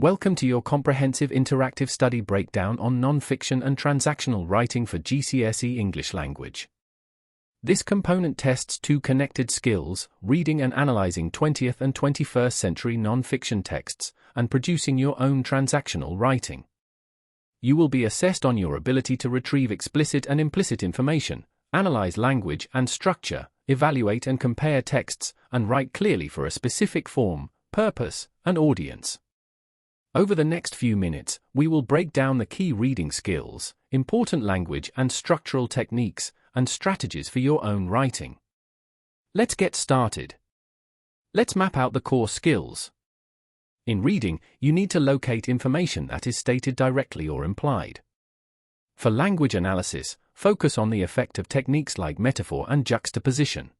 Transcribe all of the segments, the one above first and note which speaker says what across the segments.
Speaker 1: Welcome to your comprehensive interactive study breakdown on non-fiction and transactional writing for GCSE English language. This component tests two connected skills: reading and analyzing 20th and 21st century non-fiction texts, and producing your own transactional writing. You will be assessed on your ability to retrieve explicit and implicit information, analyze language and structure, evaluate and compare texts, and write clearly for a specific form, purpose, and audience. Over the next few minutes, we will break down the key reading skills, important language and structural techniques, and strategies for your own writing. Let's get started. Let's map out the core skills. In reading, you need to locate information that is stated directly or implied. For language analysis, focus on the effect of techniques like metaphor and juxtaposition.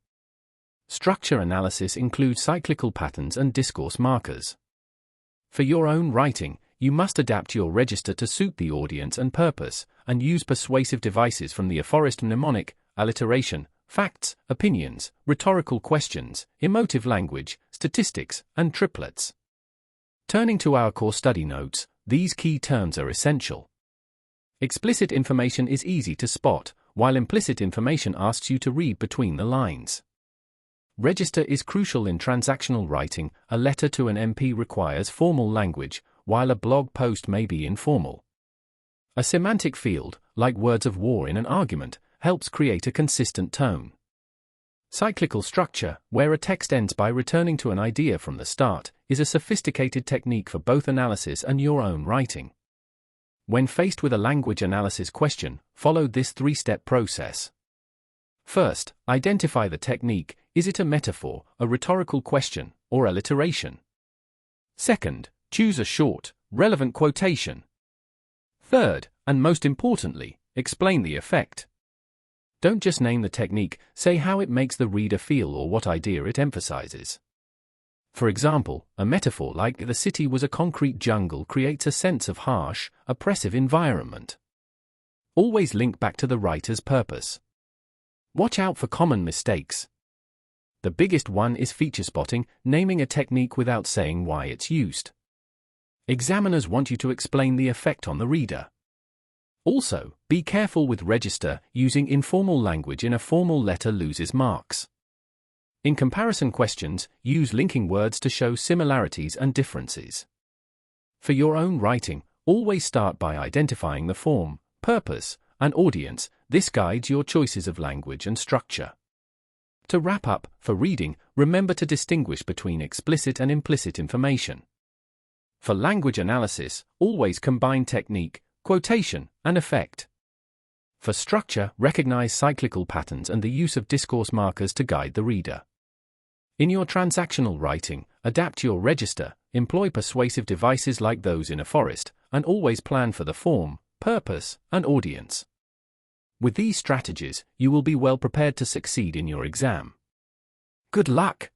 Speaker 1: Structure analysis includes cyclical patterns and discourse markers. For your own writing, you must adapt your register to suit the audience and purpose, and use persuasive devices from the aphorist mnemonic, alliteration, facts, opinions, rhetorical questions, emotive language, statistics, and triplets. Turning to our core study notes, these key terms are essential. Explicit information is easy to spot, while implicit information asks you to read between the lines. Register is crucial in transactional writing. A letter to an MP requires formal language, while a blog post may be informal. A semantic field, like words of war in an argument, helps create a consistent tone. Cyclical structure, where a text ends by returning to an idea from the start, is a sophisticated technique for both analysis and your own writing. When faced with a language analysis question, follow this three-step process. First, identify the technique. Is it a metaphor, a rhetorical question, or alliteration? Second, choose a short, relevant quotation. Third, and most importantly, explain the effect. Don't just name the technique, say how it makes the reader feel or what idea it emphasizes. For example, a metaphor like "the city was a concrete jungle" creates a sense of harsh, oppressive environment. Always link back to the writer's purpose. Watch out for common mistakes. The biggest one is feature spotting, naming a technique without saying why it's used. Examiners want you to explain the effect on the reader. Also, be careful with register. Using informal language in a formal letter loses marks. In comparison questions, use linking words to show similarities and differences. For your own writing, always start by identifying the form, purpose, and audience. This guides your choices of language and structure. To wrap up, for reading, remember to distinguish between explicit and implicit information. For language analysis, always combine technique, quotation, and effect. For structure, recognize cyclical patterns and the use of discourse markers to guide the reader. In your transactional writing, adapt your register, employ persuasive devices like those in aphorist, and always plan for the form, purpose, and audience. With these strategies, you will be well prepared to succeed in your exam. Good luck!